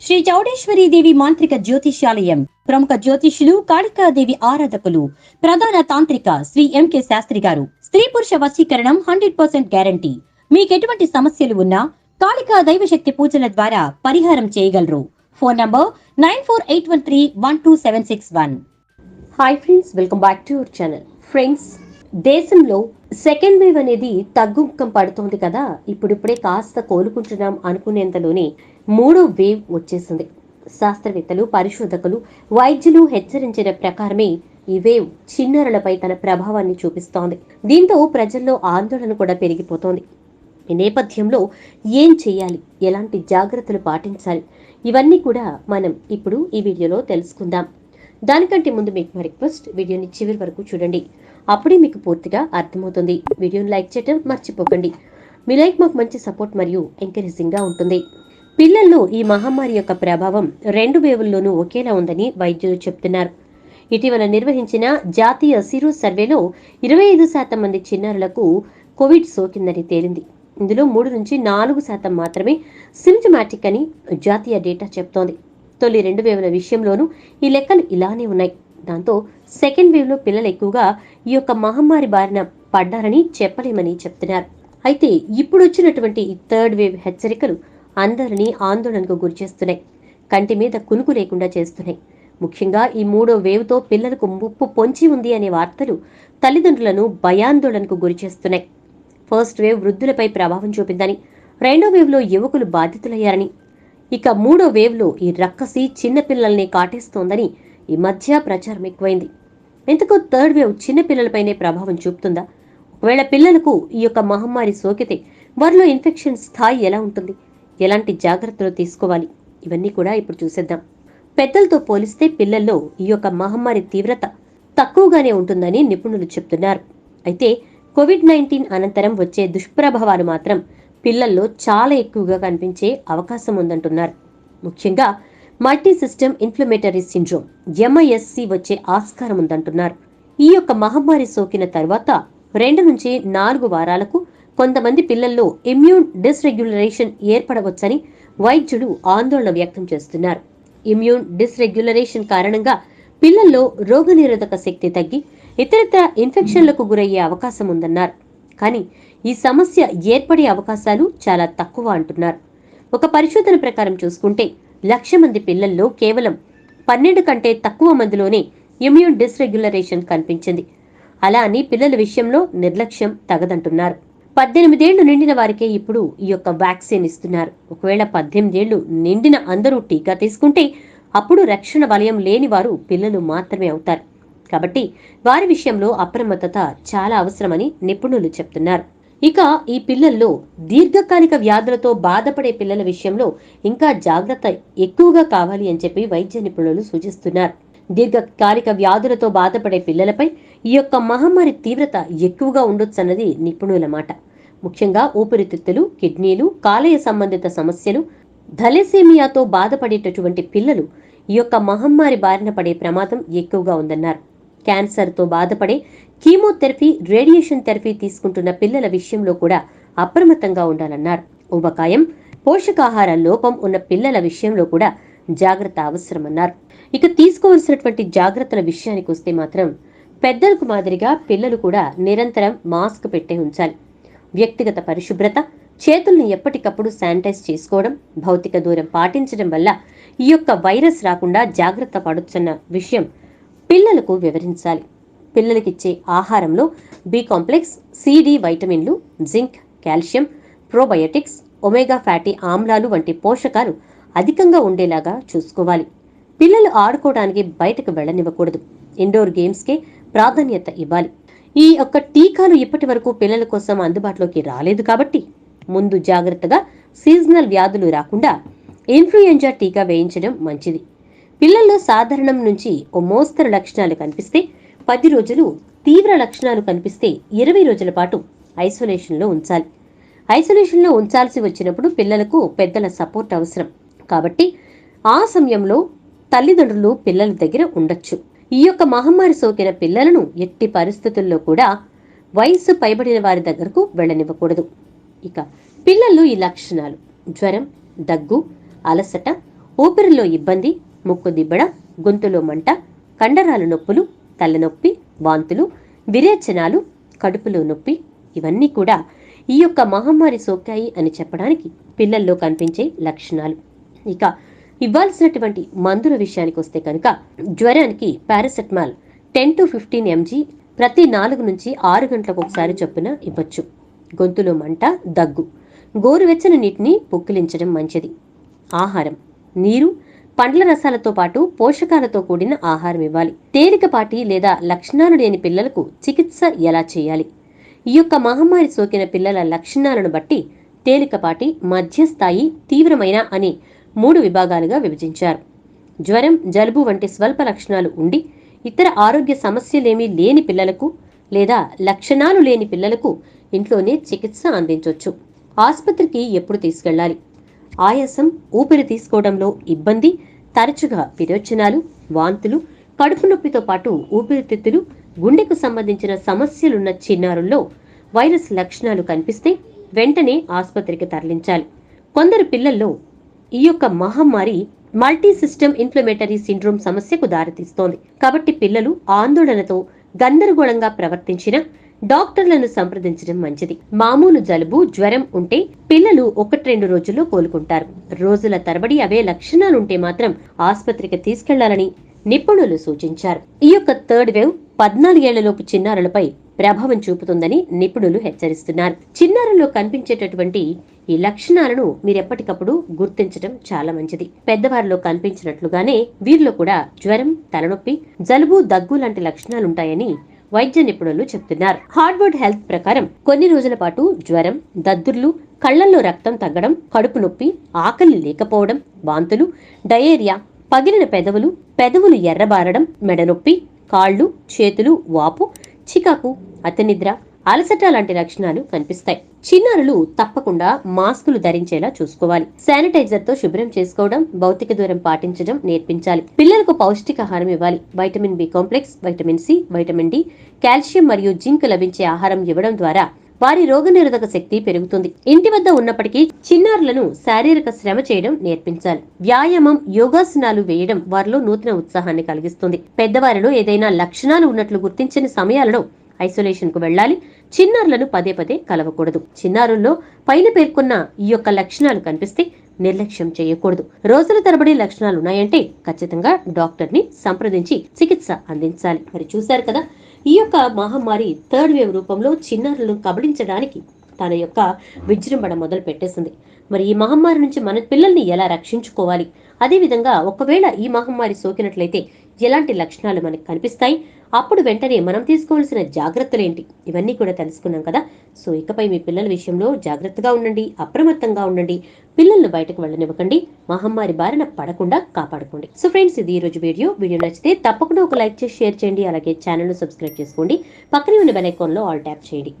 శ్రీ చౌడేశ్వరి దేవి మాంత్రిక జ్యోతిష్యాలయం ప్రముఖ జ్యోతిష్యులు కాళికాదేవి ఆరాధకులు ప్రధాన తాంత్రిక శ్రీ ఎంకే శాస్త్రి గారు. స్త్రీ పురుష వశీకరణం 100% గ్యారంటీ. మీకెటువంటి సమస్యలు ఉన్నా కాళికా దైవశక్తి పూజల ద్వారా పరిహారం చేయగలరు. Phone number 9481312761. Hi friends, welcome back to our channel. Friends, దేశంలో సెకండ్ వేవ్ అనేది తగ్గుముఖం పడుతోంది కదా. ఇప్పుడిప్పుడే కాస్త కోలుకుంటున్నాం అనుకునేంతలోనే మూడో వేవ్ వచ్చేసింది. శాస్త్రవేత్తలు, పరిశోధకులు, వైద్యులు హెచ్చరించిన ప్రకారమే ఈ వేవ్ చిన్నారులపై తన ప్రభావాన్ని చూపిస్తోంది. దీంతో ప్రజల్లో ఆందోళన కూడా పెరిగిపోతోంది. ఈ నేపథ్యంలో ఏం చేయాలి, ఎలాంటి జాగ్రత్తలు పాటించాలి, ఇవన్నీ కూడా మనం ఇప్పుడు ఈ వీడియోలో తెలుసుకుందాం. దానికంటే ముందు మీకు మా రిక్వెస్ట్, వీడియోని చివరి వరకు చూడండి. అప్పుడే మీకు పూర్తిగా అర్థమవుతుంది. వీడియోని లైక్ చేయడం మర్చిపోకండి. మీ లైక్ మాకు మంచి సపోర్ట్ మరియు ఎంకరేజింగ్ గా ఉంటుంది. పిల్లల్లో ఈ మహమ్మారి యొక్క ప్రభావం 2 వేవుల్లోనూ ఒకేలా ఉందని వైద్యులు చెప్తున్నారు. ఇటీవల నిర్వహించిన జాతీయ సిరో సర్వేలో 25% మంది చిన్నారులకు కోవిడ్ సోకిందని తేలింది. ఇందులో 3 నుంచి 4% మాత్రమే సిమ్టమాటిక్ అని జాతీయ డేటా చెప్తోంది. తొలి 2 వేవుల విషయంలోనూ ఈ లెక్కలు ఇలానే ఉన్నాయి. దాంతో సెకండ్ వేవ్ లో పిల్లలు ఎక్కువగా ఈ యొక్క మహమ్మారి బారిన పడ్డారని చెప్పలేమని చెప్తున్నారు. అయితే ఇప్పుడు వచ్చినటువంటి ఈ థర్డ్ వేవ్ హెచ్చరికలు అందరినీ ఆందోళనకు గురిచేస్తున్నాయి. కంటి మీద కునుకు లేకుండా చేస్తున్నాయి. ముఖ్యంగా ఈ మూడో వేవ్ తో పిల్లలకు ముప్పు పొంచి ఉంది అనే వార్తలు తల్లిదండ్రులను భయాందోళనకు గురిచేస్తున్నాయి. ఫస్ట్ వేవ్ వృద్ధులపై ప్రభావం చూపిందని, రెండో వేవ్ లో యువకులు బాధితులయ్యారని, ఇక మూడో వేవ్ లో ఈ రక్కసి చిన్నపిల్లల్ని కాటేస్తోందని ఈ మధ్య ప్రచారం ఎక్కువైంది. ఎందుకు థర్డ్ వేవ్ చిన్నపిల్లలపైనే ప్రభావం చూపుతుందా? ఒకవేళ పిల్లలకు ఈ యొక్క మహమ్మారి సోకితే వారిలో ఇన్ఫెక్షన్ స్థాయి ఎలా ఉంటుంది, ఎలాంటి జాగ్రత్తలు తీసుకోవాలి, ఇవన్నీ కూడా ఇప్పుడు చూసేద్దాం. పెద్దలతో పోలిస్తే పిల్లల్లో ఈ యొక్క మహమ్మారి తీవ్రత తక్కువగానే ఉంటుందని నిపుణులు చెప్తున్నారు. అయితే కోవిడ్-19 అనంతరం వచ్చే దుష్ప్రభావాలు మాత్రం పిల్లల్లో చాలా ఎక్కువగా కనిపించే అవకాశం ఉందంటున్నారు. ముఖ్యంగా multi system inflammatory syndrome MIS వచ్చే ఆస్కారం ఉందంటున్నారు. ఈ యొక్క మహమ్మారి సోకిన తర్వాత 2 నుంచి 4 వారాలకు కొంతమంది పిల్లల్లో ఇమ్యూన్ డిస్రెగ్యులరేషన్ ఏర్పడవచ్చని వైద్యులు ఆందోళన వ్యక్తం చేస్తున్నారు. ఇమ్యూన్ డిస్రెగ్యులరేషన్ కారణంగా పిల్లల్లో రోగనిరోధక శక్తి తగ్గి ఇతరత్ర ఇన్ఫెక్షన్లకు గురయ్యే అవకాశం ఉందన్నారు. కానీ ఈ సమస్య ఏర్పడే అవకాశాలు చాలా తక్కువ అంటున్నారు. ఒక పరిశోధన ప్రకారం చూసుకుంటే 1,00,000 మంది పిల్లల్లో కేవలం 12 కంటే తక్కువ మందిలోనే ఇమ్యూన్ డిస్రెగ్యులరేషన్ కనిపించింది. అలా అని పిల్లల విషయంలో నిర్లక్ష్యం తగదంటున్నారు. 18 ఏళ్లు నిండిన వారికే ఇప్పుడు ఈ యొక్క వ్యాక్సిన్ ఇస్తున్నారు. ఒకవేళ 18 ఏళ్లు నిండిన అందరూ టీకా తీసుకుంటే అప్పుడు రక్షణ వలయం లేని వారు పిల్లలు మాత్రమే అవుతారు. కాబట్టి వారి విషయంలో అప్రమత్తత చాలా అవసరమని నిపుణులు చెప్తున్నారు. ఇక ఈ పిల్లల్లో దీర్ఘకాలిక వ్యాధులతో బాధపడే పిల్లల విషయంలో ఇంకా జాగ్రత్త ఎక్కువగా కావాలి అని చెప్పి వైద్య నిపుణులు సూచిస్తున్నారు. దీర్ఘకాలిక వ్యాధులతో బాధపడే పిల్లలపై ఈ యొక్క మహమ్మారి తీవ్రత ఎక్కువగా ఉండొచ్చన్నది నిపుణుల మాట. ముఖ్యంగా ఊపిరితిత్తులు, కిడ్నీలు, కాలేయ సంబంధిత సమస్యలు, థాలసేమియాతో బాధపడేటటువంటి పిల్లలు ఈ యొక్క మహమ్మారి బారిన పడే ప్రమాదం ఎక్కువగా ఉందన్నారు. క్యాన్సర్తో బాధపడే, కీమోథెరపీ, రేడియేషన్ థెరపీ తీసుకుంటున్న పిల్లల విషయంలో కూడా అప్రమత్తంగా ఉండాలన్నారు. ఊబకాయం, పోషకాహార లోపం ఉన్న పిల్లల విషయంలో కూడా జాగ్రత్త అవసరమన్నారు. ఇక తీసుకోవాల్సినటువంటి జాగ్రత్తల విషయానికి వస్తే మాత్రం పెద్దలకు మాదిరిగా పిల్లలు కూడా నిరంతరం మాస్క్ పెట్టే ఉంచాలి. వ్యక్తిగత పరిశుభ్రత, చేతుల్ని ఎప్పటికప్పుడు శానిటైజ్ చేసుకోవడం, భౌతిక దూరం పాటించడం వల్ల ఈ యొక్క వైరస్ రాకుండా జాగ్రత్త పడొచ్చన్న విషయం పిల్లలకు వివరించాలి. పిల్లలకిచ్చే ఆహారంలో బి కాంప్లెక్స్, CD వైటమిన్లు, zinc, calcium, probiotics, omega fatty ఆమ్లాలు వంటి పోషకాలు అధికంగా ఉండేలాగా చూసుకోవాలి. పిల్లలు ఆడుకోవడానికి బయటకు వెళ్లనివ్వకూడదు. ఇండోర్ గేమ్స్కే ప్రాధాన్యత ఇవ్వాలి. ఈ యొక్క టీకాలు ఇప్పటి వరకు పిల్లల కోసం అందుబాటులోకి రాలేదు కాబట్టి ముందు జాగ్రత్తగా సీజనల్ వ్యాధులు రాకుండా ఇన్ఫ్లుయెంజా టీకా వేయించడం మంచిది. పిల్లల్లో సాధారణం నుంచి ఓ మోస్తరు లక్షణాలు కనిపిస్తే 10 రోజులు, తీవ్ర లక్షణాలు కనిపిస్తే 20 రోజుల పాటు ఐసోలేషన్లో ఉంచాలి. ఐసోలేషన్లో ఉంచాల్సి వచ్చినప్పుడు పిల్లలకు పెద్దల సపోర్ట్ అవసరం కాబట్టి ఆ సమయంలో తల్లిదండ్రులు పిల్లల దగ్గర ఉండొచ్చు. ఈ యొక్క మహమ్మారి సోకిన పిల్లలను ఎట్టి పరిస్థితుల్లో కూడా వయస్సు పైబడిన వారి దగ్గరకు వెళ్లనివ్వకూడదు. ఇక పిల్లల్లో ఈ లక్షణాలు జ్వరం, దగ్గు, అలసట, ఊపిరిలో ఇబ్బంది, ముక్కు దిబ్బడ, గొంతులో మంట, కండరాల నొప్పులు, తలనొప్పి, వాంతులు, విరేచనాలు, కడుపులో నొప్పి ఇవన్నీ కూడా ఈ యొక్క మహమ్మారి సోకాయి అని చెప్పడానికి పిల్లల్లో కనిపించే లక్షణాలు. ఇక ఇవ్వాల్సినటువంటి మందుల విషయానికి వస్తే కనుక జ్వరానికి పారాసెటమాల్ 10 to 15 mg ప్రతి 4 నుంచి 6 గంటలకు ఒకసారి చొప్పున ఇవ్వచ్చు. గొంతులో మంట, దగ్గు, గోరువెచ్చని నీటిని పుక్కిలించడం మంచిది. ఆహారం నీరు, పండ్ల రసాలతో పాటు పోషకాలతో కూడిన ఆహారం ఇవ్వాలి. తేలికపాటి లేదా లక్షణాలు లేని పిల్లలకు చికిత్స ఎలా చేయాలి? ఈ యొక్క మహమ్మారి సోకిన పిల్లల లక్షణాలను బట్టి తేలికపాటి, మధ్యస్థాయి, తీవ్రమైన అని 3 విభాగాలుగా విభజించారు. జ్వరం, జలుబు వంటి స్వల్ప లక్షణాలు ఉండి ఇతర ఆరోగ్య సమస్యలేమీ లేని పిల్లలకు లేదా లక్షణాలు లేని పిల్లలకు ఇంట్లోనే చికిత్స అందించవచ్చు. ఆసుపత్రికి ఎప్పుడు తీసుకెళ్లాలి? ఆయాసం, ఊపిరి తీసుకోవడంలో ఇబ్బంది, తరచుగా విరోచనాలు, వాంతులు, కడుపు నొప్పితో పాటు ఊపిరితిత్తులు, గుండెకు సంబంధించిన సమస్యలున్న చిన్నారుల్లో వైరస్ లక్షణాలు కనిపిస్తే వెంటనే ఆసుపత్రికి తరలించాలి. కొందరు పిల్లల్లో ఈ యొక్క మహమ్మారి మల్టీ సిస్టమ్ ఇన్ఫ్లమేటరీ సిండ్రోమ్ సమస్యకు దారితీస్తోంది. కాబట్టి పిల్లలు ఆందోళనతో గందరగోళంగా ప్రవర్తించిన డాక్టర్లను సంప్రదించడం మంచిది. మామూలు జలుబు, జ్వరం ఉంటే పిల్లలు 1-2 రోజుల్లో కోలుకుంటారు. రోజుల తరబడి అవే లక్షణాలుంటే మాత్రం ఆసుపత్రికి తీసుకెళ్లాలని నిపుణులు సూచించారు. ఈ యొక్క థర్డ్ వేవ్ 14 ఏళ్లలోపు చిన్నారులపై ప్రభావం చూపుతుందని నిపుణులు హెచ్చరిస్తున్నారు. చిన్నారుల్లో కనిపించేటటువంటి ఈ లక్షణాలను మీరెప్పటికప్పుడు గుర్తించడం చాలా మంచిది. పెద్దవారిలో కనిపించినట్లుగానే వీరిలో కూడా జ్వరం, తలనొప్పి, జలుబు, దగ్గు లాంటి లక్షణాలుంటాయని వైద్య నిపుణులు చెప్తున్నారు. హార్వర్డ్ హెల్త్ ప్రకారం కొన్ని రోజుల పాటు జ్వరం, దద్దుర్లు, కళ్లల్లో రక్తం తగ్గడం, కడుపు నొప్పి, ఆకలి లేకపోవడం, వాంతులు, డయేరియా, పగిలిన పెదవులు ఎర్రబారడం, మెడనొప్పి, కాళ్లు, చేతులు వాపు, చికాకు, అతినిద్ర, అలసట లాంటి లక్షణాలు కనిపిస్తాయి. చిన్నారులు తప్పకుండా మాస్కులు ధరించేలా చూసుకోవాలి. శానిటైజర్ తో శుభ్రం చేసుకోవడం, భౌతిక దూరం పాటించడం నేర్పించాలి. పిల్లలకు పౌష్టికాహారం ఇవ్వాలి. Vitamin B complex, vitamin C, vitamin D, calcium మరియు జింక్ లభించే ఆహారం ఇవ్వడం ద్వారా వారి రోగనిరోధక శక్తి పెరుగుతుంది. ఇంటి వద్ద ఉన్నప్పటికీ చిన్నారులను శారీరక శ్రమ చేయడం నేర్పించాలి. వ్యాయామం, యోగాసనాలు వేయడం వారిలో నూతన ఉత్సాహాన్ని కలిగిస్తుంది. పెద్దవారిలో ఏదైనా లక్షణాలు ఉన్నట్లు గుర్తించిన సమయాలలో ఐసోలేషన్ కు వెళ్లాలి. చిన్నారులను పదే కలవకూడదు. చిన్నారుల్లో పైన పేర్కొన్న ఈ యొక్క లక్షణాలు కనిపిస్తే నిర్లక్ష్యం చేయకూడదు. రోజుల తరబడి లక్షణాలు ఉన్నాయంటే ఖచ్చితంగా డాక్టర్ ని సంప్రదించి చికిత్స అందించాలి. మరి చూశారు కదా, ఈ యొక్క మహమ్మారి థర్డ్ వేవ్ రూపంలో చిన్నారులను కబళించడానికి తన యొక్క విజృంభణ మొదలు పెట్టేసింది. మరి ఈ మహమ్మారి నుంచి మన పిల్లల్ని ఎలా రక్షించుకోవాలి, అదేవిధంగా ఒకవేళ ఈ మహమ్మారి సోకినట్లయితే ఎలాంటి లక్షణాలు మనకు కనిపిస్తాయి, అప్పుడు వెంటనే మనం తీసుకోవాల్సిన జాగ్రత్తలు ఏంటి, ఇవన్నీ కూడా తెలుసుకున్నాం కదా. సో ఇకపై మీ పిల్లల విషయంలో జాగ్రత్తగా ఉండండి, అప్రమత్తంగా ఉండండి. పిల్లలను బయటకు వెళ్ళనివ్వకండి. మహమ్మారి బారిన పడకుండా కాపాడుకోండి. సో ఫ్రెండ్స్, ఇది ఈ రోజు వీడియో నచ్చితే తప్పకుండా ఒక లైక్ చేసి షేర్ చేయండి. అలాగే ఛానల్ ను సబ్స్క్రైబ్ చేసుకోండి. పక్కనే ఉన్న బెల్ ఐకాన్ లో ఆల్ ట్యాప్ చేయండి.